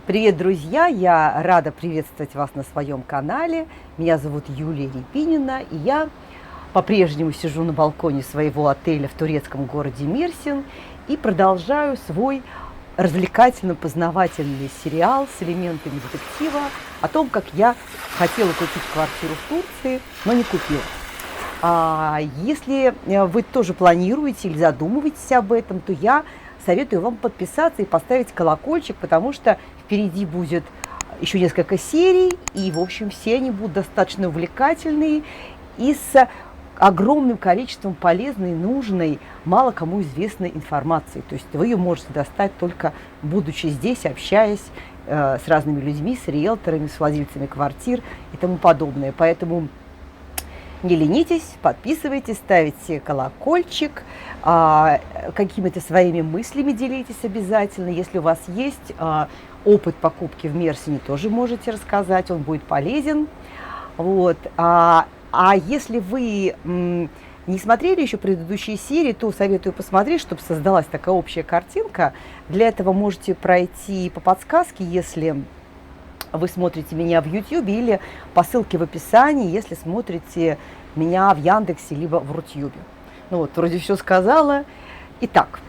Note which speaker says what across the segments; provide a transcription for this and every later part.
Speaker 1: Привет, друзья! Я рада приветствовать вас на своем канале. Меня зовут Юлия Репинина, и я по-прежнему сижу на балконе своего отеля в турецком городе Мерсин и продолжаю свой развлекательно-познавательный сериал с элементами детектива о том, как я хотела купить квартиру в Турции, но не купила. Если вы тоже планируете или задумываетесь об этом, то я советую вам подписаться и поставить колокольчик, потому что впереди будет еще несколько серий, и, в общем, все они будут достаточно увлекательные и с огромным количеством полезной, нужной, мало кому известной информации. То есть вы ее можете достать только будучи здесь, общаясь с разными людьми, с риэлторами, с владельцами квартир и тому подобное. Поэтому не ленитесь, подписывайтесь, ставите колокольчик, какими-то своими мыслями делитесь обязательно. Если у вас есть опыт покупки в Мерсине, тоже можете рассказать, он будет полезен. Вот. Если вы не смотрели еще предыдущие серии, то советую посмотреть, чтобы создалась такая общая картинка. Для этого можете пройти по подсказке, если вы смотрите меня в YouTube, или по ссылке в описании, если смотрите меня в Яндексе, либо в Рутюбе. Ну вот, вроде все сказала. Итак,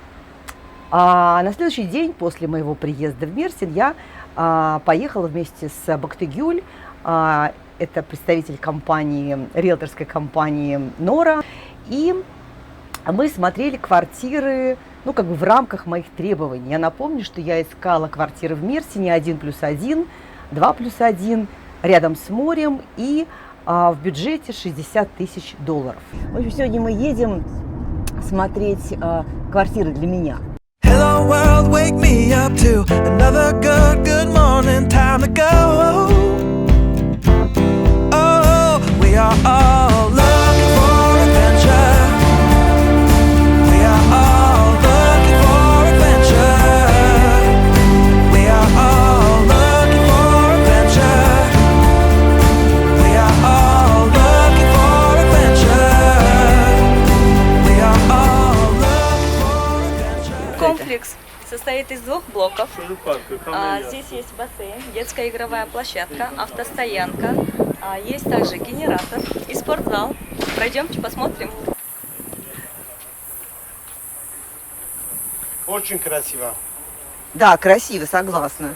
Speaker 1: на следующий день после моего приезда в Мерсин я поехала вместе с Бактыгюль, это представитель компании, риэлторской компании Нора, и мы смотрели квартиры, ну, как бы в рамках моих требований. Я напомню, что я искала квартиры в Мерсине 1+1, 2+1, рядом с морем и в бюджете $60 тысяч. В общем, сегодня мы едем смотреть квартиры для меня.
Speaker 2: Hello world, wake me up to another good morning, time to go. Oh, we are all looking for adventure. We are all looking for adventure. We are all looking for adventure. We are all looking for adventure. We are all looking for adventure.
Speaker 3: Комплекс состоит из двух блоков. Здесь есть бассейн, детская игровая площадка, автостоянка, есть также генератор и спортзал. Пройдемте, посмотрим.
Speaker 4: Очень красиво.
Speaker 1: Да, красиво, согласна.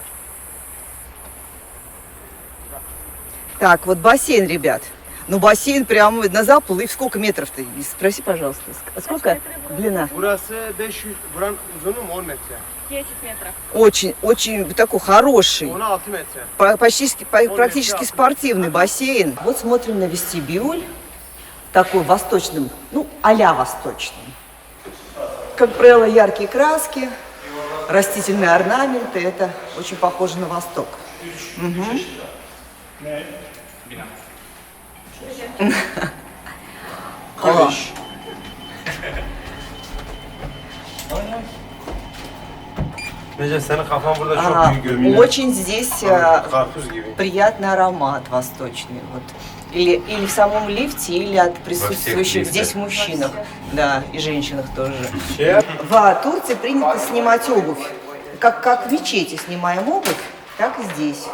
Speaker 1: Так, вот бассейн, ребят. Ну, бассейн прямо на заплыв. Сколько метров-то? Спроси, пожалуйста. Сколько длина?
Speaker 4: Burası 500, buranın uzunluğu mu 10 metre?
Speaker 3: 10 метров.
Speaker 1: Очень, очень такой хороший.
Speaker 4: 16 metre.
Speaker 1: Практически спортивный бассейн. Вот смотрим на вестибюль. Такой восточным, ну, а-ля восточным. Как правило, яркие краски, растительные орнаменты. Это очень похоже на Восток. Угу.
Speaker 4: Karış. Necip senin kafan burada çok büyük görünüyor.
Speaker 1: Очень здесь
Speaker 4: Karpuz gibi.
Speaker 1: приятный аромат восточный. Вот. Или в самом лифте, или от присутствующих здесь мужчинах. Да, и женщинах тоже. В Турции принято снимать обувь. Как в мечети снимаем обувь, так и здесь.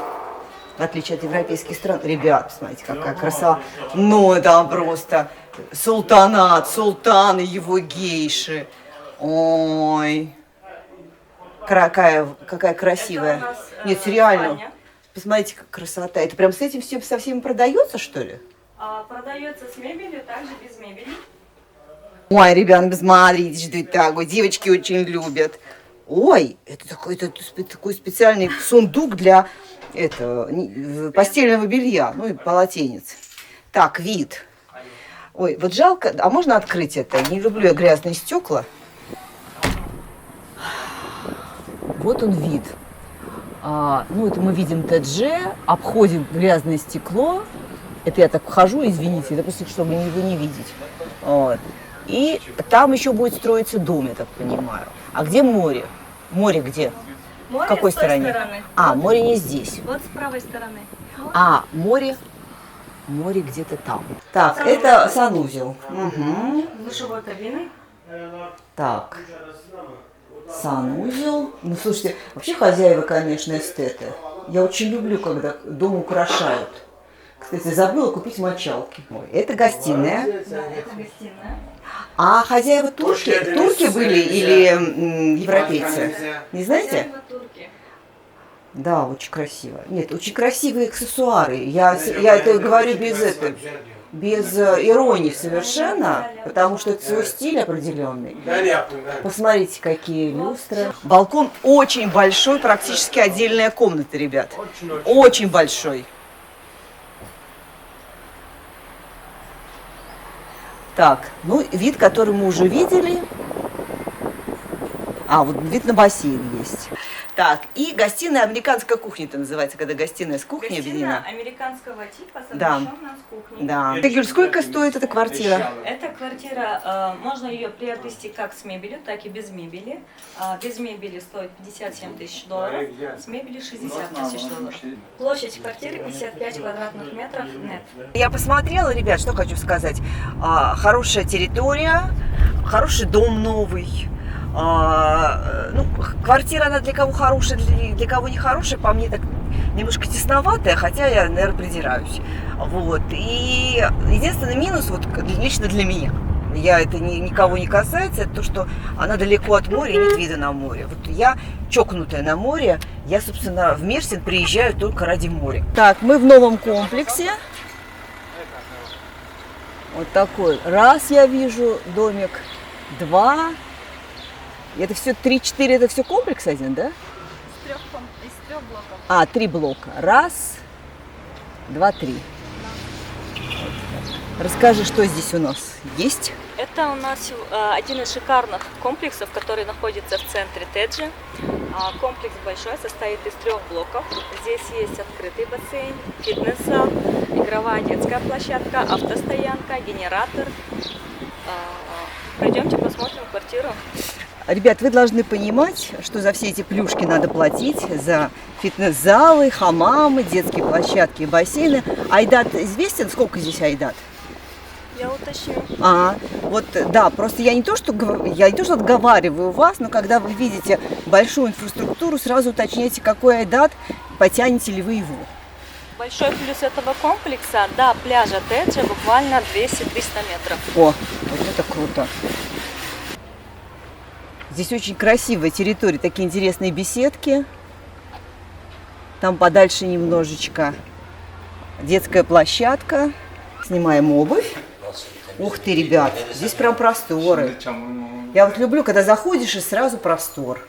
Speaker 1: В отличие от европейских стран. Ребят, посмотрите, какая красота. Ну, там просто султанат, султан и его гейши. Ой. Какая красивая. Нет, реально. Посмотрите, как красота. Это прям с этим все со всеми продается, что ли?
Speaker 3: Продается с мебелью, также без мебели.
Speaker 1: Ой, ребят, посмотрите, что это такое. Девочки очень любят. Ой, это такой специальный сундук для постельного белья, ну и полотенец. Так, вид. Ой, вот жалко, а можно открыть это? Не люблю я грязные стекла. Вот он вид. Ну, это мы видим ТДЖ, обходим грязное стекло. Это я так вхожу, извините, это просто чтобы его не видеть. Вот. И там еще будет строиться дом, я так понимаю. А где море? Море где?
Speaker 3: Море
Speaker 1: В какой
Speaker 3: с той
Speaker 1: стороне?
Speaker 3: стороны.
Speaker 1: Море не здесь.
Speaker 3: Вот с правой стороны.
Speaker 1: Море где-то там. Так, это санузел. Угу.
Speaker 3: Душевой кабины.
Speaker 1: Так. санузел. Ну, слушайте, вообще хозяева, конечно, эстеты. Я очень люблю, когда дом украшают. Кстати, забыла купить мочалки. Ой, это гостиная.
Speaker 3: Да, это гостиная.
Speaker 1: А хозяева турки? Турки были или европейцы? Не знаете?
Speaker 3: Хозяева турки.
Speaker 1: Да, очень красиво. Нет, очень красивые аксессуары. Я это говорю без иронии совершенно, потому что это свой стиль определенный. Посмотрите, какие люстры. Балкон очень большой, практически отдельная комната, ребят. Очень большой. Так, ну вид, который мы уже видели. А, вот вид на бассейн есть. Так, и гостиная американская кухня это называется, когда гостиная с кухней
Speaker 3: Гостиная
Speaker 1: объединена.
Speaker 3: американского типа,
Speaker 1: Да.
Speaker 3: совмещенная с кухней.
Speaker 1: Да. Игорь, сколько стоит эта квартира?
Speaker 3: Эта квартира, можно ее приобрести как с мебелью, так и без мебели. Без мебели стоит $57 тысяч, с мебелью $60 тысяч. Площадь квартиры 55 квадратных метров нет.
Speaker 1: Я посмотрела, ребят, что хочу сказать. Хорошая территория, хороший дом новый. Ну, квартира, она для кого хорошая, для кого не хорошая, по мне так немножко тесноватая, хотя я, наверное, придираюсь. Вот. И единственный минус, вот лично для меня, это никого не касается, это то, что она далеко от моря, нет вида на море. Вот я чокнутая на море, я, собственно, в Мерсин приезжаю только ради моря. Так, мы в новом комплексе. Вот такой. Раз я вижу домик, два. Это все 3-4, это все комплекс один, да?
Speaker 3: Из трех блоков.
Speaker 1: 3 блока. Раз, два, три. Расскажи, что здесь у нас есть?
Speaker 3: Это у нас один из шикарных комплексов, который находится в центре Теджи. Комплекс большой, состоит из 3 блоков. Здесь есть открытый бассейн, фитнес-зал, игровая детская площадка, автостоянка, генератор. Пойдемте посмотрим квартиру.
Speaker 1: Ребят, вы должны понимать, что за все эти плюшки надо платить, за фитнес-залы, хамамы, детские площадки и бассейны. Айдат известен? Сколько здесь Айдат?
Speaker 3: Я уточню.
Speaker 1: Вот да, просто я не то, что отговариваю вас, но когда вы видите большую инфраструктуру, сразу уточняйте, какой Айдат, потянете ли вы его.
Speaker 3: Большой плюс этого комплекса, до пляжа Теджи буквально 200-300 метров.
Speaker 1: О, вот это круто. Здесь очень красивая территория, такие интересные беседки. Там подальше немножечко детская площадка. Снимаем обувь. Ух ты, ребят, здесь прям просторы. Я вот люблю, когда заходишь и сразу простор.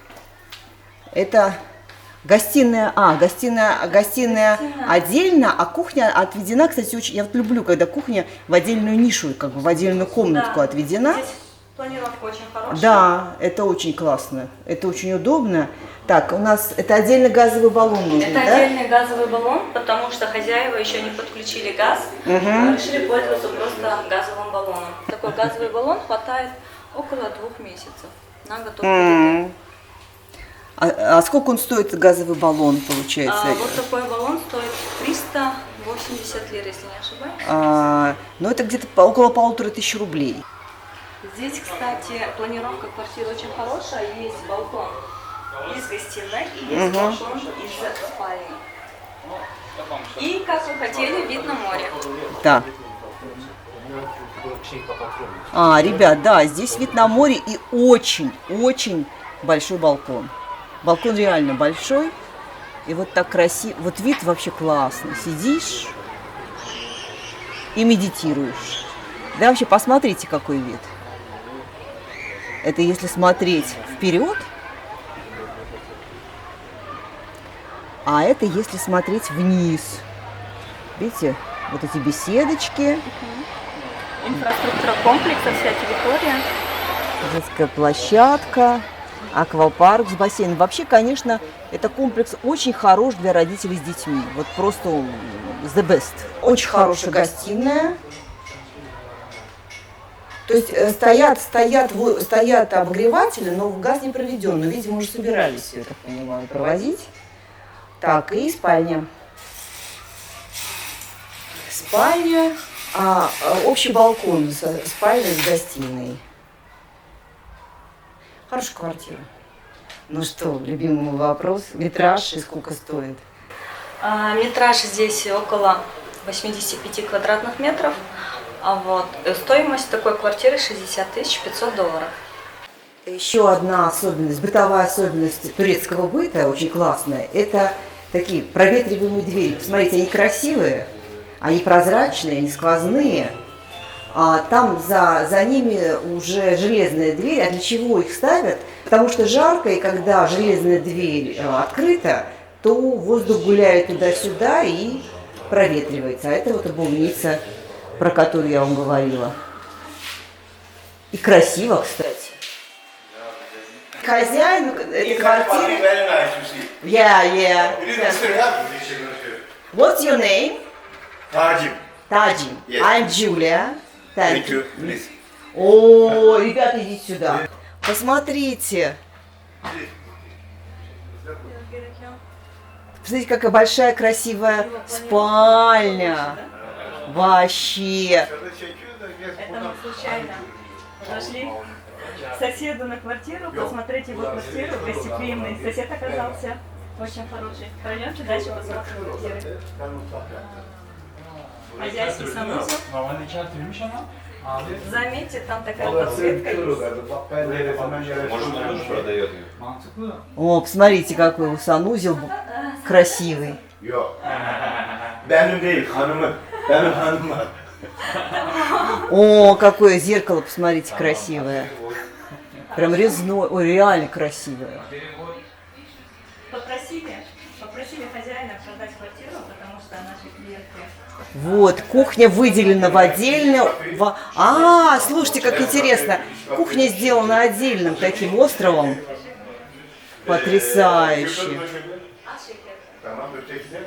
Speaker 1: Это гостиная, гостиная отдельно, а кухня отведена, кстати, очень. Я вот люблю, когда кухня в отдельную нишу, как бы в отдельную комнатку отведена.
Speaker 3: Здесь планировка очень хорошая.
Speaker 1: Да, это очень классно, это очень удобно. Так, у нас это отдельный газовый баллон нужен,
Speaker 3: Это
Speaker 1: да?
Speaker 3: отдельный газовый баллон, потому что хозяева еще не подключили газ, решили пользоваться просто газовым баллоном. Такой газовый баллон хватает около 2 месяцев на готовку.
Speaker 1: А сколько он стоит, газовый баллон, получается?
Speaker 3: Вот такой баллон стоит 380 лир, если не ошибаюсь.
Speaker 1: Ну, это где-то около 1500 рублей.
Speaker 3: Здесь, кстати, планировка квартиры очень хорошая. Есть балкон из гостиной и есть балкон из спальни. И, как вы хотели, вид на море.
Speaker 1: Да. Ребят, да, здесь вид на море и очень большой балкон. Балкон реально большой. И вот так красиво. Вот вид вообще классный. Сидишь и медитируешь. Да вообще посмотрите, какой вид. Это если смотреть вперед, а это если смотреть вниз. Видите, вот эти беседочки.
Speaker 3: Инфраструктура комплекса, вся территория.
Speaker 1: Детская площадка, аквапарк с бассейном. Вообще, конечно, это комплекс очень хорош для родителей с детьми. Вот просто the best. Очень хорошая гостиная. То есть стоят обогреватели, но в газ не проведен. Но, видимо, уже собирались все, я так понимаю, проводить. Так, и спальня. Спальня, общий балкон, спальня с гостиной. Хорошая квартира. Ну что, любимый мой вопрос. Метраж и сколько стоит?
Speaker 3: Метраж здесь около 85 квадратных метров. Стоимость такой квартиры 60 500 долларов.
Speaker 1: Еще одна особенность, бытовая особенность турецкого быта, очень классная, это такие проветриваемые двери. Посмотрите, они красивые, они прозрачные, они сквозные. А там за ними уже железная дверь. А для чего их ставят? Потому что жарко, и когда железная дверь открыта, то воздух гуляет туда-сюда и проветривается. А это вот обувница, про которую я вам говорила. И красиво, кстати. Хозяин этой квартиры... Yeah. What's your name?
Speaker 5: Tacim.
Speaker 1: Таджим.
Speaker 5: Yes.
Speaker 1: I'm Julia.
Speaker 5: Thank you. Please.
Speaker 1: О, ребята, идите сюда. Посмотрите. Посмотрите, какая большая красивая спальня. Вообще.
Speaker 3: Это мы случайно зашли к соседу на квартиру, посмотреть его квартиру. Гостеприимный сосед оказался. Очень хороший. Пройдемте дальше, посмотрим квартиры. Хозяйский санузел. Заметьте, там такая подсветка есть.
Speaker 1: О, посмотрите, какой санузел красивый.
Speaker 5: Yok. Benim değil, hanımın. Benim hanım var.
Speaker 1: О, какое зеркало, посмотрите, красивое. Прям резное. Ой, реально красивое.
Speaker 3: Попросили хозяина продать квартиру, потому что наши клиентки...
Speaker 1: Вот, кухня выделена в отдельно. Слушайте, как интересно. Кухня сделана отдельным таким островом. Потрясающе.
Speaker 5: Tamam, ötekisi.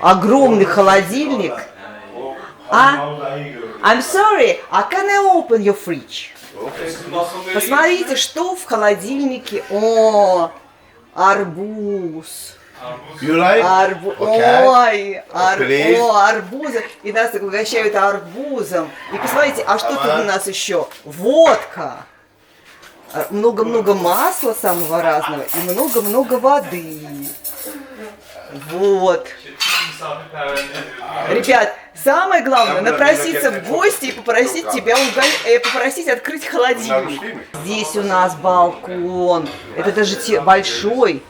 Speaker 1: Огромный холодильник. I'm sorry, can I open your fridge? Посмотрите, что в холодильнике. О, арбуз.
Speaker 5: You like?
Speaker 1: Ой,
Speaker 5: Please.
Speaker 1: арбузы. И нас так угощают арбузом. И посмотрите, а что тут у нас еще? Водка. Много-много масла самого разного и много-много воды. Вот. Ребят, самое главное, напроситься в гости и попросить тебя попросить открыть холодильник. Здесь у нас балкон. Это даже большой.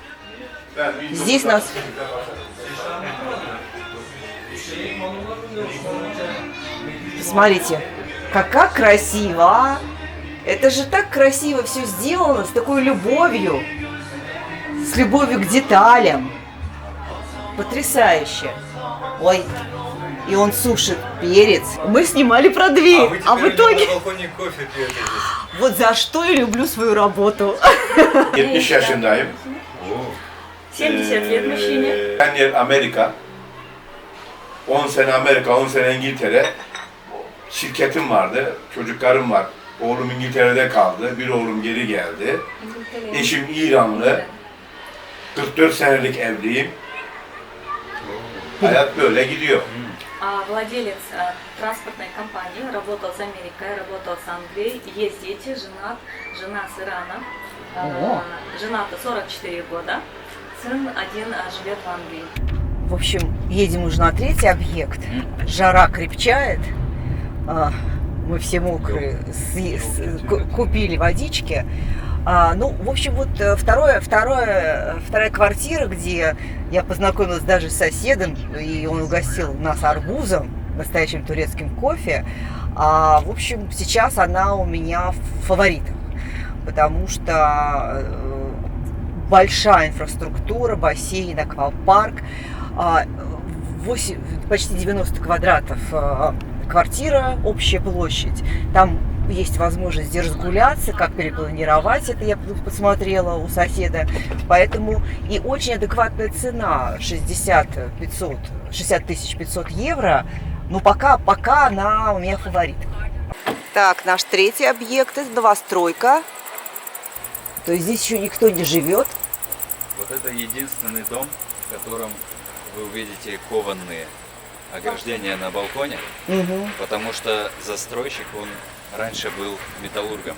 Speaker 1: Здесь нас... Смотрите, как красиво, а? Это же так красиво все сделано, с такой любовью, с любовью к деталям. Потрясающе. Ой, и он сушит перец. Мы снимали про дверь, а в итоге... Вот за что я люблю свою работу.
Speaker 5: 70 yaşındayım.
Speaker 3: 70 лет мужчине.
Speaker 5: Ben yer Amerika. 10 sene Amerika, 10 sene İngiltere. Şirketim vardı, çocuklarım var. Oğlum İngiltere'de kaldı, bir oğlum geri geldi. Eşim İranlı. 44 senelik evliyim. Hayat böyle gidiyor.
Speaker 3: Владелец транспортной компании, работал с Америкой, работал с Англией, есть дети, женат, жена с Ирана, жената 44 года, сын один живет в Англии.
Speaker 1: В общем, едем уже на третий объект. Жара крепчает. Мы все мокрые, купили водички. В общем, вот вторая квартира, где я познакомилась даже с соседом, и он угостил нас арбузом, настоящим турецким кофе. В общем, сейчас она у меня в фаворитах, потому что большая инфраструктура, бассейн, аквапарк, почти 90 квадратов квартира, общая площадь. Там есть возможность здесь разгуляться, как перепланировать это, я посмотрела у соседа. Поэтому и очень адекватная цена, 60 500 евро. Но пока она у меня фаворит. Так, наш третий объект – это новостройка. То есть здесь еще никто не живет.
Speaker 6: Вот это единственный дом, в котором вы увидите кованые ограждения на балконе, потому что застройщик, он раньше был металлургом,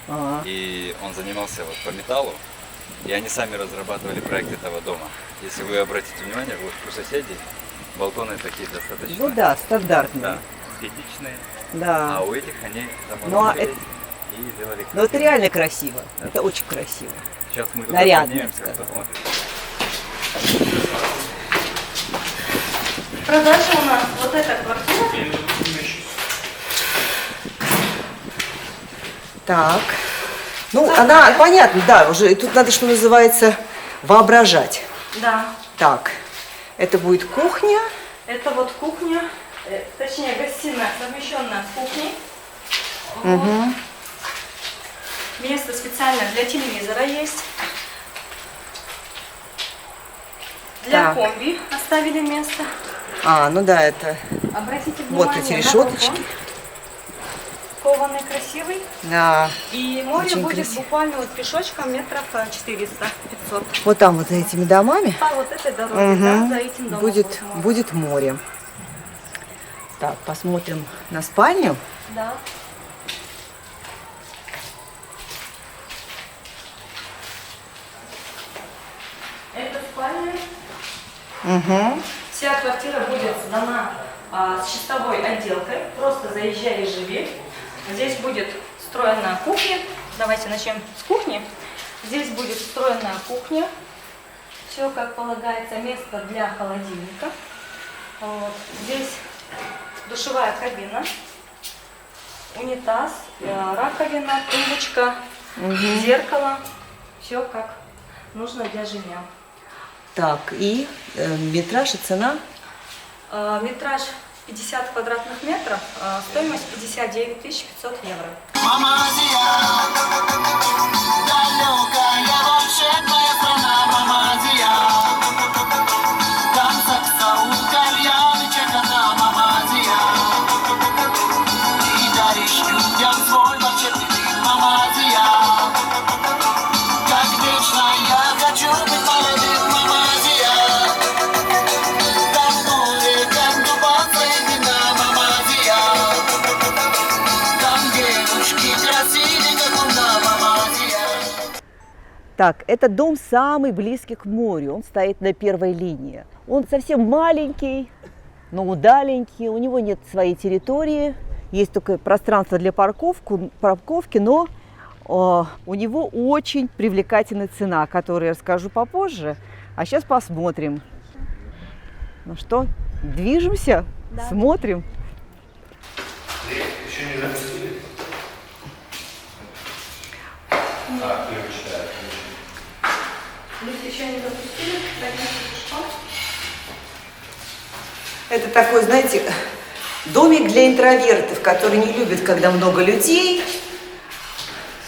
Speaker 1: Ага.
Speaker 6: и он занимался вот по металлу, и они сами разрабатывали проект этого дома. Если вы обратите внимание, вот у соседей балконы такие достаточно,
Speaker 1: Ну да, стандартные.
Speaker 6: да, эстетичные,
Speaker 1: Да.
Speaker 6: а у этих они
Speaker 1: Ну, а
Speaker 6: заморочились и сделали
Speaker 1: Но это
Speaker 6: красиво.
Speaker 1: реально красиво. Это очень красиво.
Speaker 6: Сейчас мы туда
Speaker 1: нарядно,
Speaker 6: поднимемся,
Speaker 1: скажем.
Speaker 6: посмотрим.
Speaker 3: В продаже у нас вот эта квартира.
Speaker 1: Так. Ну, она, понятно, да, уже тут надо, что называется, воображать.
Speaker 3: Да,
Speaker 1: Так, это будет кухня.
Speaker 3: это вот кухня, точнее гостиная, совмещенная с кухней. Вот. Место специально для телевизора есть. Для
Speaker 1: Так.
Speaker 3: комби оставили место.
Speaker 1: А, ну да, это
Speaker 3: Обратите
Speaker 1: вот
Speaker 3: внимание
Speaker 1: эти
Speaker 3: на
Speaker 1: решеточки.
Speaker 3: балкон. Кованый, красивый.
Speaker 1: Да.
Speaker 3: И море
Speaker 1: Очень
Speaker 3: будет
Speaker 1: красиво.
Speaker 3: буквально вот пешочком метров 400-500.
Speaker 1: Вот там вот за этими домами
Speaker 3: По вот этой дороге, да, за этим домом
Speaker 1: будет,
Speaker 3: море.
Speaker 1: будет море. Так, посмотрим на спальню.
Speaker 3: Да. Это спальня.
Speaker 1: Угу.
Speaker 3: Вся квартира будет сдана с чистовой отделкой. Просто заезжай и живи. Здесь будет встроенная кухня. Давайте начнем с кухни. Здесь будет встроенная кухня. Все как полагается. Место для холодильника. Вот. Здесь душевая кабина, унитаз, раковина, тумбочка, зеркало. Все как нужно для жилья.
Speaker 1: Так, и метраж и цена.
Speaker 3: Метраж 50 квадратных метров, стоимость 59 500 евро.
Speaker 2: Мама Азия, далекая волшебная страна, Мама Азия. Там саксаут, кальян и чекана, Мама Азия. Ты даришь людям свой волшебный мир, Мама Азия. Как вечно я хочу быть молодым, Мама Азия. Там море, там купаться и вина, Мама Азия. Там девушки красивые, как луна, Мама Азия.
Speaker 1: Так, этот дом самый близкий к морю. Он стоит на первой линии. Он совсем маленький, но удаленький. У него нет своей территории. Есть только пространство для парковки, но у него очень привлекательная цена, о которой я расскажу попозже. А сейчас посмотрим. Ну что, движемся, смотрим.
Speaker 5: Еще не запустили?
Speaker 3: Люди еще не запустили,
Speaker 1: Это такой, знаете, домик для интровертов, которые не любят, когда много людей.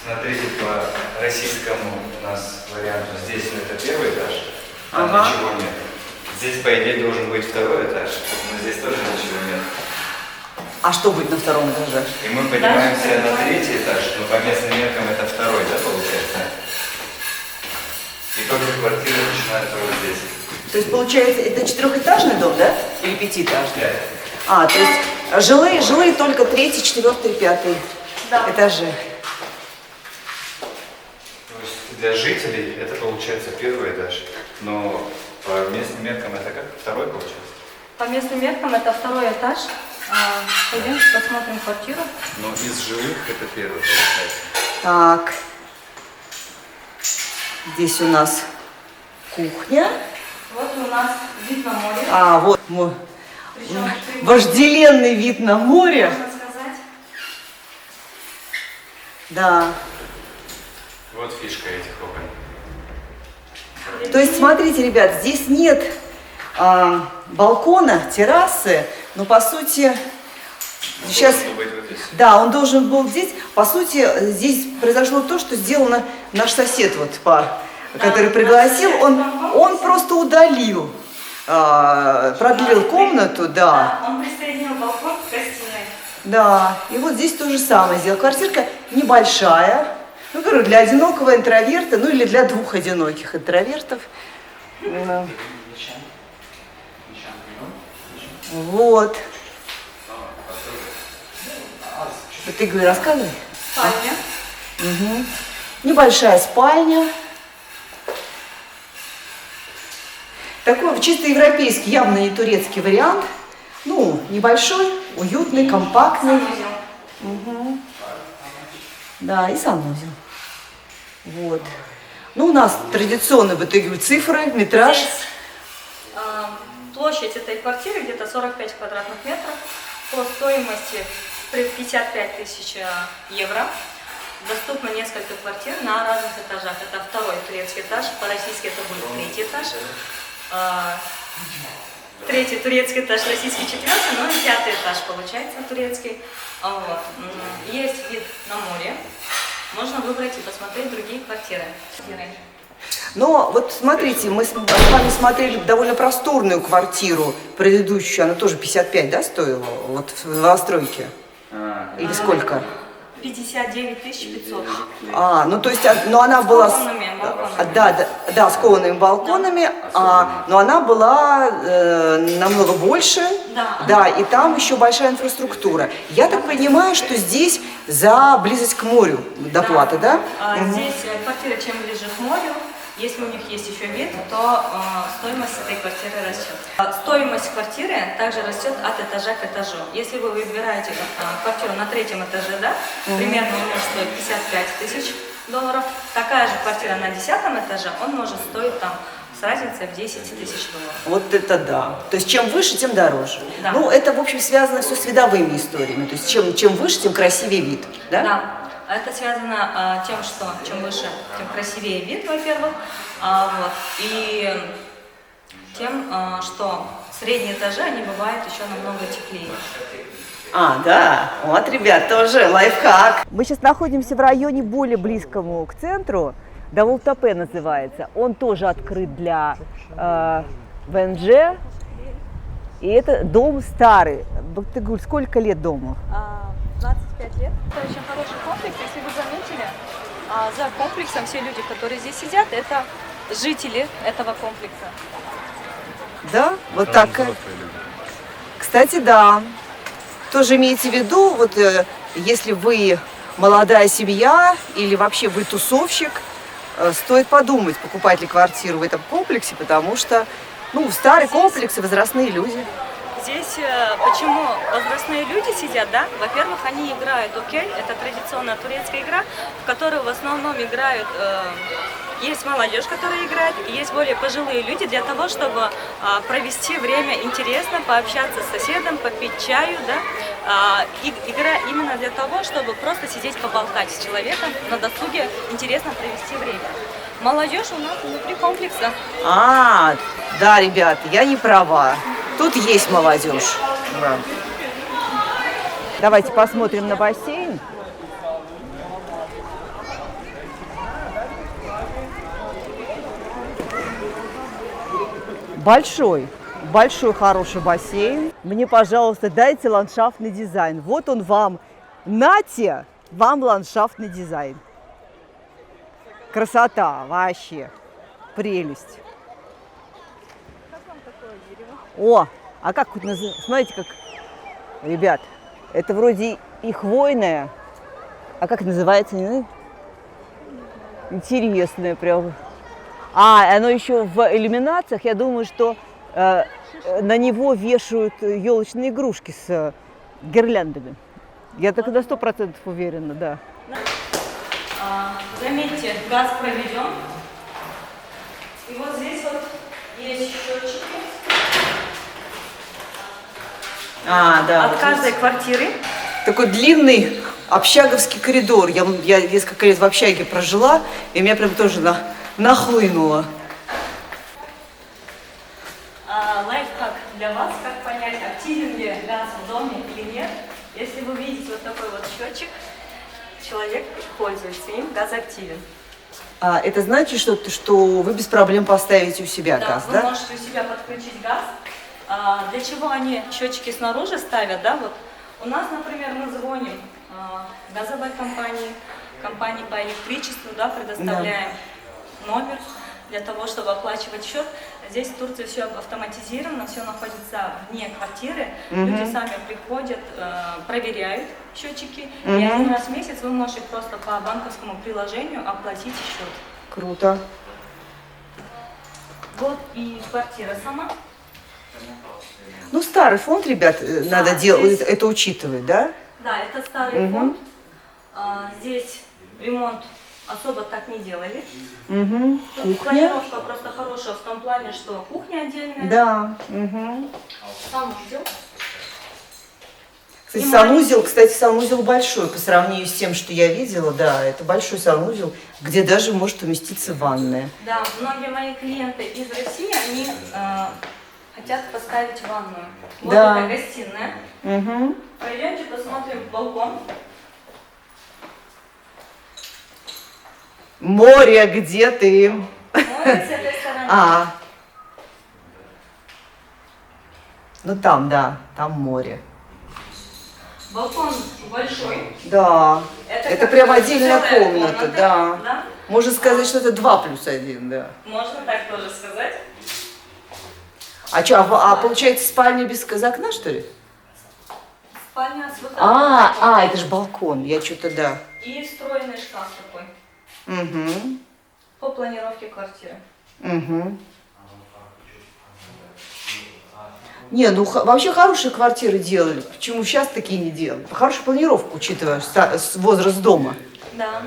Speaker 6: Смотрите, по российскому у нас варианту здесь это первый этаж, там
Speaker 1: Ага.
Speaker 6: ничего нет. Здесь, по идее, должен быть второй этаж, но здесь тоже ничего нет.
Speaker 1: А что будет на втором этаже?
Speaker 6: И мы поднимаемся на третий этаж, но по местным меркам это второй, да, получается? И только квартира начинается вот здесь.
Speaker 1: То есть, получается, это четырехэтажный дом, да? Или пятиэтажный?
Speaker 6: Пять.
Speaker 1: А, то есть жилые только третий, четвертый, пятый
Speaker 3: Да.
Speaker 1: этажи.
Speaker 6: То есть для жителей это получается первый этаж, но по местным меркам это как второй получается?
Speaker 3: По местным меркам это второй этаж. Пойдем посмотрим квартиру.
Speaker 6: Но из жилых это первый получается.
Speaker 1: Так. Здесь у нас кухня.
Speaker 3: Вот у нас вид на море.
Speaker 1: А, вот мой
Speaker 3: Причем,
Speaker 1: вожделенный вид на море.
Speaker 3: можно сказать,
Speaker 1: Да.
Speaker 6: Вот фишка этих окон.
Speaker 1: То есть, смотрите, ребят, здесь нет балкона, террасы, но по сути сейчас...
Speaker 6: Должен быть вот здесь.
Speaker 1: Да, он должен был здесь. По сути, здесь произошло то, что сделано наш сосед, вот, который пригласил. Он просто удалил, продлил комнату, да.
Speaker 3: он присоединил балкон к гостиной.
Speaker 1: Да, и вот здесь то же самое сделал. Квартирка небольшая, ну, говорю, для одинокого интроверта, ну, или для двух одиноких интровертов. Вот. Вот ты говори, рассказывай.
Speaker 3: Спальня.
Speaker 1: Угу. Небольшая спальня. Такой чисто европейский, явно не турецкий вариант. Ну, небольшой, уютный, компактный.
Speaker 3: Санузел.
Speaker 1: Угу. Да, и санузел. Вот. Ну, у нас традиционно в итоге цифры, метраж.
Speaker 3: Здесь площадь этой квартиры где-то 45 квадратных метров. По стоимости 55 тысяч евро. Доступно несколько квартир на разных этажах. Это второй турецкий этаж, по-российски это будет третий этаж. Третий турецкий этаж, российский четвертый, ну и пятый этаж получается турецкий. Вот. Есть вид на море. Можно выбрать и посмотреть другие квартиры.
Speaker 1: Но вот смотрите, мы с вами смотрели довольно просторную квартиру предыдущую, она тоже 55, да, стоила, вот в новостройке? Или сколько?
Speaker 3: 59 500.
Speaker 1: Ну то есть, но она была...
Speaker 3: коваными балконами.
Speaker 1: Да, с коваными балконами, но она была намного больше,
Speaker 3: Да.
Speaker 1: и там еще большая инфраструктура. Я так понимаю, что здесь за близость к морю доплаты, да?
Speaker 3: Здесь квартира чем ближе к морю, если у них есть еще вид, то стоимость этой квартиры растет. Стоимость квартиры также растет от этажа к этажу. Если вы выбираете квартиру на третьем этаже, да, примерно он может стоить 55 тысяч долларов. Такая же квартира на 10-м этаже, он может стоить там с разницей в 10 тысяч долларов.
Speaker 1: Вот это да. То есть чем выше, тем дороже.
Speaker 3: Да.
Speaker 1: Ну, это, в общем, связано все с видовыми историями. То есть чем выше, тем красивее вид, да?
Speaker 3: Да. Это связано тем, что чем выше, тем красивее вид, во-первых, вот, и тем, что средние этажи, они бывают еще намного теплее.
Speaker 1: Да. Вот, ребят, тоже лайфхак. Мы сейчас находимся в районе более близкому к центру. Давултапе называется. Он тоже открыт для ВНЖ. И это дом старый. Бактыгуль, сколько лет дому?
Speaker 3: 25 лет. Это очень хороший комплекс. Если вы заметили, за комплексом все люди, которые здесь сидят, это жители этого комплекса.
Speaker 1: Да? Вот так. Кстати, да. Тоже имейте в виду, вот если вы молодая семья или вообще вы тусовщик, стоит подумать, покупать ли квартиру в этом комплексе, потому что, ну, старый комплекс и возрастные люди.
Speaker 3: Здесь почему возрастные люди сидят, да? Во-первых, они играют окей, это традиционная турецкая игра, в которую в основном играют, есть молодежь, которая играет, и есть более пожилые люди для того, чтобы провести время интересно, пообщаться с соседом, попить чаю, да? Игра именно для того, чтобы просто сидеть поболтать с человеком, на досуге интересно провести время. Молодежь у нас внутри комплекса.
Speaker 1: Да, ребята, я не права. Тут есть молодежь. Да. Давайте посмотрим на бассейн. Большой хороший бассейн. Мне, пожалуйста, дайте ландшафтный дизайн. Вот он вам. Нате, вам ландшафтный дизайн. Красота, вообще. Прелесть. А как вот называется? Смотрите, как, ребят, это вроде и хвойное, а как называется? Интересное прям. Оно еще в иллюминациях, я думаю, что на него вешают елочные игрушки с гирляндами. Я так на 100% уверена, да.
Speaker 3: Заметьте, газ проведен. И вот здесь вот есть счетчики.
Speaker 1: Да.
Speaker 3: От каждой квартиры.
Speaker 1: Такой длинный общаговский коридор. Я несколько лет в общаге прожила, и меня прям тоже нахлынуло.
Speaker 3: Лайфхак для вас, как понять, активен ли газ в доме или нет. Если вы видите вот такой вот счетчик, человек пользуется им, газ активен.
Speaker 1: Это значит, что вы без проблем поставите у себя газ, да?
Speaker 3: Вы можете у себя подключить газ. Для чего они счетчики снаружи ставят, да? Вот у нас, например, мы звоним газовой компании по электричеству, да, предоставляем номер. для того, чтобы оплачивать счет. Здесь в Турции все автоматизировано, все находится вне квартиры. Люди сами приходят, проверяют счетчики. И один раз в месяц вы можете просто по банковскому приложению оплатить счет.
Speaker 1: Круто.
Speaker 3: Вот и квартира сама.
Speaker 1: Ну, старый фонд, ребят, надо делать, это учитывать, да?
Speaker 3: Да, это старый фонд. Здесь ремонт особо так не делали. Тут планировка просто хорошая в том плане, что кухня отдельная.
Speaker 1: Да.
Speaker 3: Санузел.
Speaker 1: Кстати, санузел большой по сравнению с тем, что я видела, да, это большой санузел, где даже может уместиться ванная.
Speaker 3: Да, многие мои клиенты из России, они хотят поставить ванную. Вот
Speaker 1: Да.
Speaker 3: это гостиная. Пойдемте посмотрим балкон.
Speaker 1: Море, где ты?
Speaker 3: Море с этой стороны.
Speaker 1: Ну там, да, там море.
Speaker 3: Балкон большой.
Speaker 1: Да, это
Speaker 3: как
Speaker 1: прям отдельная
Speaker 3: целая
Speaker 1: комната, да.
Speaker 3: Да?
Speaker 1: Можно сказать, что это 2+1, да.
Speaker 3: Можно так тоже сказать.
Speaker 1: А что, получается спальня без окна, что ли?
Speaker 3: Спальня с выходом.
Speaker 1: Это же балкон, я что-то, да.
Speaker 3: И встроенный шкаф такой. По планировке квартиры.
Speaker 1: Не, ну вообще хорошие квартиры делали. Почему сейчас такие не делают? Хорошую планировку, учитывая возраст дома.
Speaker 3: Да.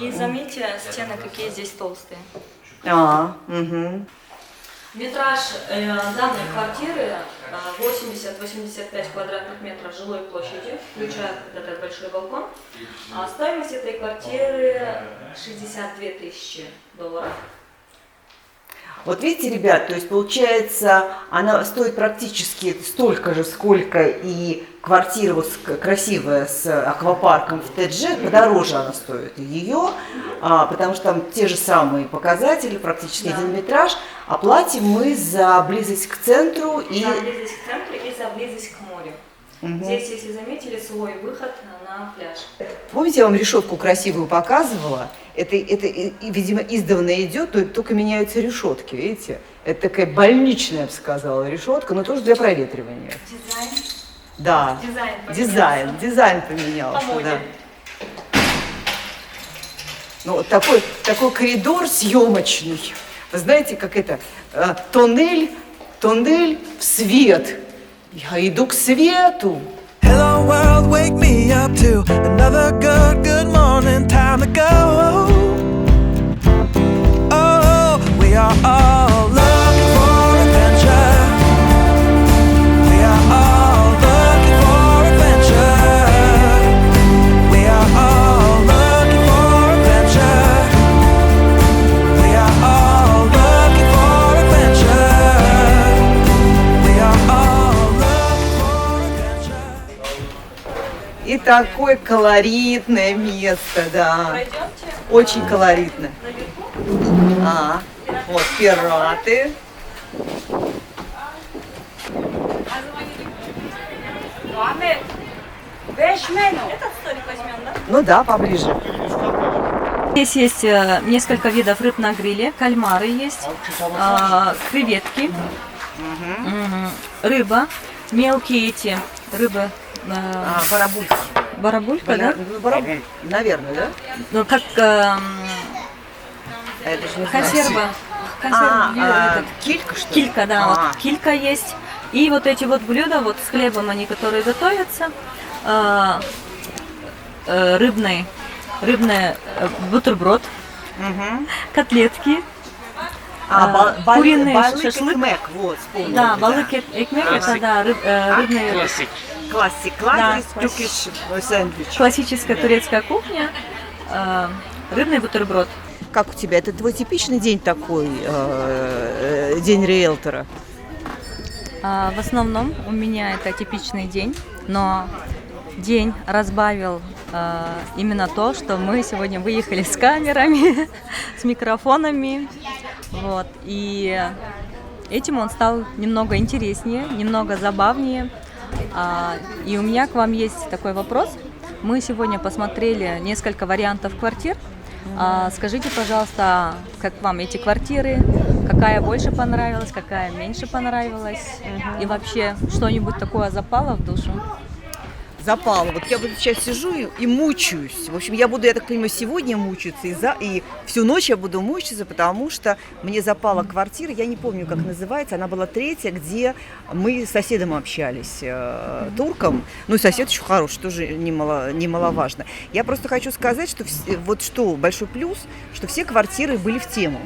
Speaker 3: И заметьте, стены какие здесь толстые. Метраж данной квартиры 80-85 квадратных метров жилой площади, включая этот большой балкон. А стоимость этой квартиры 62 тысячи долларов.
Speaker 1: Вот видите, ребят, то есть получается, она стоит практически столько же, сколько и квартира вот красивая с аквапарком в Тедже, подороже она стоит ее, потому что там те же самые показатели, практически один метраж, а платим мы за близость к центру и...
Speaker 3: За близость к центру и за близость к морю. Здесь, если заметили, свой выход на пляж.
Speaker 1: Помните, я вам решетку красивую показывала? Это видимо, издавна идет, только меняются решетки, видите? Это такая больничная, я бы сказала, решетка, но тоже для проветривания.
Speaker 3: Дизайн.
Speaker 1: Да, дизайн поменялся, да. Ну, вот такой коридор съемочный. Вы знаете, как это? Тоннель в свет. Я иду к свету.
Speaker 7: Hello world, wake me up to another good morning, time to go. Oh, we are all looking for adventure. We are all looking for adventure. We are all looking for adventure. We are all looking for adventure. We are all looking for adventure.
Speaker 1: И такое колоритное место, да.
Speaker 3: Пройдемте.
Speaker 1: Очень колоритно.
Speaker 3: Наверху.
Speaker 1: Вот пираты.
Speaker 3: Этот столик возьмем, да?
Speaker 1: Ну да, поближе.
Speaker 3: Здесь есть несколько видов рыб на гриле, кальмары есть, креветки, рыба, мелкие эти рыбы.
Speaker 1: Барабульки.
Speaker 3: Барабулька, да?
Speaker 1: Наверное, да?
Speaker 3: Ну, как
Speaker 1: Это же не
Speaker 3: консерва.
Speaker 1: Килька, что ли?
Speaker 3: Килька, да, вот килька есть. И вот эти вот блюда, вот с хлебом они, которые готовятся, рыбный бутерброд, котлетки, куриный шашлык.
Speaker 1: Вот, вспомнила.
Speaker 3: Да, балык экмек, это да, рыбный.
Speaker 1: Классик, сэндвич.
Speaker 3: Классическая турецкая кухня, рыбный бутерброд.
Speaker 1: Как у тебя? Это твой типичный день такой, день риэлтора?
Speaker 3: В основном у меня это типичный день, но день разбавил именно то, что мы сегодня выехали с камерами, с микрофонами, вот, и этим он стал немного интереснее, немного забавнее. И у меня к вам есть такой вопрос. Мы сегодня посмотрели несколько вариантов квартир, Скажите, пожалуйста, как вам эти квартиры? Какая больше понравилась, какая меньше понравилась? И вообще, что-нибудь такое запало в душу?
Speaker 1: Запало. Вот я вот сейчас сижу и мучаюсь. В общем, я буду, я так понимаю, сегодня мучиться, и всю ночь я буду мучиться, потому что мне запала квартира, я не помню, как называется, она была третья, где мы с соседом общались, турком. Ну и сосед еще хороший, тоже немаловажно. Я просто хочу сказать, что вот что большой плюс, что все квартиры были в тему.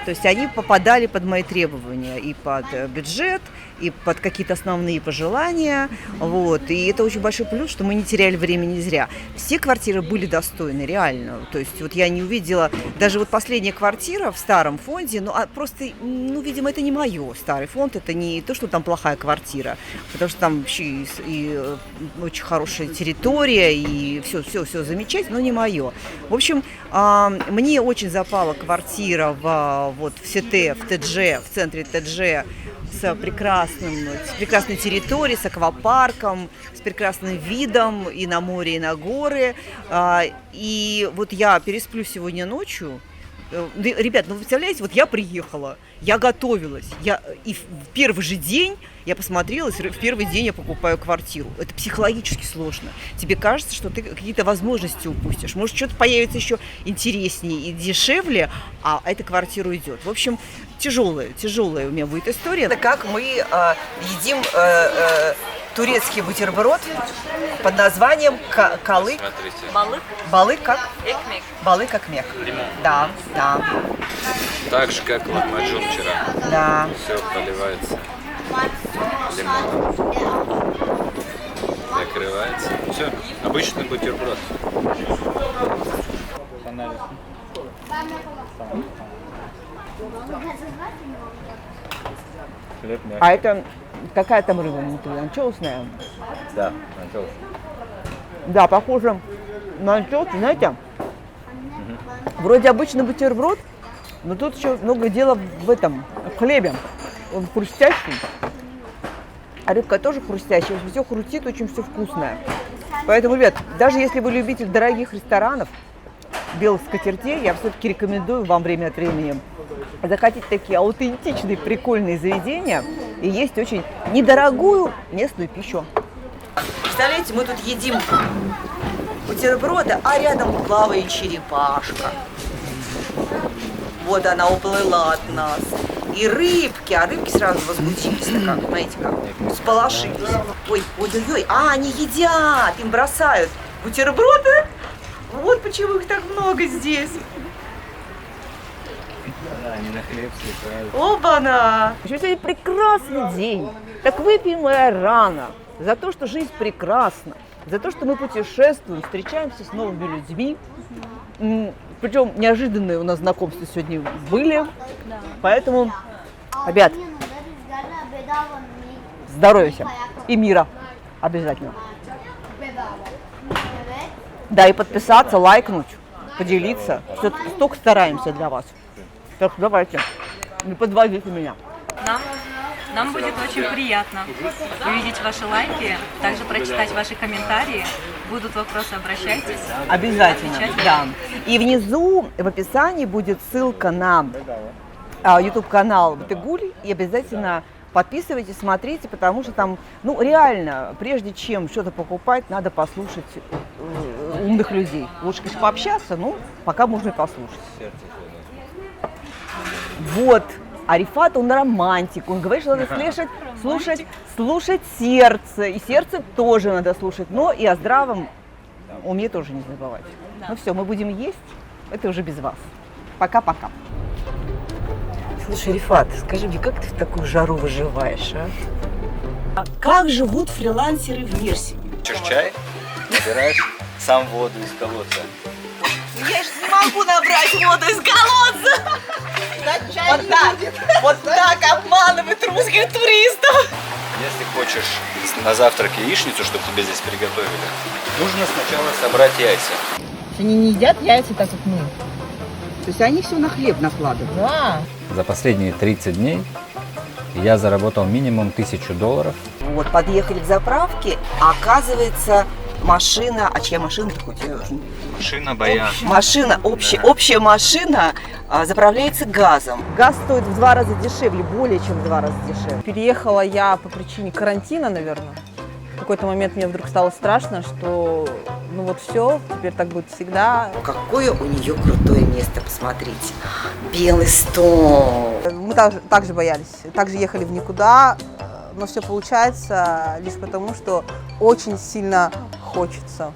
Speaker 1: То есть они попадали под мои требования и под бюджет, и под какие-то основные пожелания. Вот. И это очень большой плюс, что мы не теряли времени зря. Все квартиры были достойны, реально. То есть вот я не увидела, даже вот последняя квартира в старом фонде, просто, видимо, это не мое. Старый фонд, это не то, что там плохая квартира, потому что там вообще и очень хорошая территория, и все замечательно, но не мое. В общем, мне очень запала квартира в Сете, в ТДЖ, в центре ТДЖ, с прекрасной территорией, с аквапарком, с прекрасным видом и на море, и на горы. И вот я пересплю сегодня ночью. Ребят, вы представляете, вот я приехала, я готовилась, и в первый же день я посмотрела, в первый день я покупаю квартиру. Это психологически сложно. Тебе кажется, что ты какие-то возможности упустишь. Может, что-то появится еще интереснее и дешевле, а эта квартира уйдет. В общем, тяжелая у меня будет история. Это как мы едим турецкий бутерброд под названием калык.
Speaker 6: Смотрите.
Speaker 1: Балык как?
Speaker 3: Экмек.
Speaker 1: Балык как мех.
Speaker 6: Лимон.
Speaker 1: Да.
Speaker 6: Так же, как лахмаджун вчера.
Speaker 1: Да.
Speaker 6: Все поливается лимоном. Закрывается. Все, обычный бутерброд.
Speaker 1: А это какая там рыба внутри? Анчоусная?
Speaker 6: Да, анчоус.
Speaker 1: Да, похоже на анчоус, знаете? Вроде обычный бутерброд, но тут еще много дела в хлебе. Он хрустящий, а рыбка тоже хрустящая. Все хрустит, очень все вкусное. Поэтому, ребят, даже если вы любитель дорогих ресторанов, белых скатертей, я все-таки рекомендую вам время от времени захотеть такие аутентичные, прикольные заведения и есть очень недорогую местную пищу. Представляете, мы тут едим бутерброды, а рядом плавает черепашка. Вот она уплыла от нас. И рыбки, а рыбки сразу возмутились, как, знаете, как сполошились. Ой, они едят, им бросают бутерброды. Вот почему их так много здесь.
Speaker 6: Да, они на хлеб слетают.
Speaker 1: Оба-на! Сегодня прекрасный день. Так выпьем мы рано. За то, что жизнь прекрасна. За то, что мы путешествуем, встречаемся с новыми людьми. Причем неожиданные у нас знакомства сегодня были.
Speaker 3: Да.
Speaker 1: Поэтому, ребят, здоровья всем и мира обязательно. Да, и подписаться, лайкнуть, поделиться. Столько стараемся для вас. Так, давайте, не подводите меня.
Speaker 3: Нам будет очень приятно увидеть ваши лайки, также прочитать ваши комментарии. Будут вопросы, обращайтесь.
Speaker 1: Обязательно, да. И внизу в описании будет ссылка на YouTube-канал Батыгуль. И обязательно подписывайтесь, смотрите, потому что там, реально, прежде чем что-то покупать, надо послушать умных людей. Лучше, конечно, пообщаться, но пока можно и послушать. Вот. А Рифат, он романтик, он говорит, что надо слушать сердце, и сердце тоже надо слушать, но и о здравом уме тоже не забывать.
Speaker 3: Да.
Speaker 1: Ну все, мы будем есть, это уже без вас. Пока-пока. Слушай, Рифат, скажи мне, как ты в такую жару выживаешь, а? Как живут фрилансеры в Мерсине?
Speaker 6: Хочешь чай? Набираешь сам воду из колодца.
Speaker 1: Я же не могу набрать воду из колодца! Вот так обманывают русских туристов!
Speaker 6: Если хочешь на завтрак яичницу, чтобы тебе здесь приготовили, нужно сначала собрать яйца.
Speaker 1: Они не едят яйца так, как мы. То есть они все на хлеб накладывают. Да.
Speaker 6: За последние 30 дней я заработал минимум $1000.
Speaker 1: Вот, подъехали к заправке, а оказывается, машина, а чья машина-то хоть?
Speaker 6: Машина боя.
Speaker 1: Машина, общая машина заправляется газом. Газ стоит в 2 раза дешевле, более чем в 2 раза дешевле.
Speaker 8: Переехала я по причине карантина, наверное. В какой-то момент мне вдруг стало страшно, что ну вот все, теперь так будет всегда.
Speaker 1: Какое у нее крутое место, посмотрите. Белый стол.
Speaker 8: Мы также боялись, также ехали в никуда, но все получается лишь потому, что очень сильно хочется.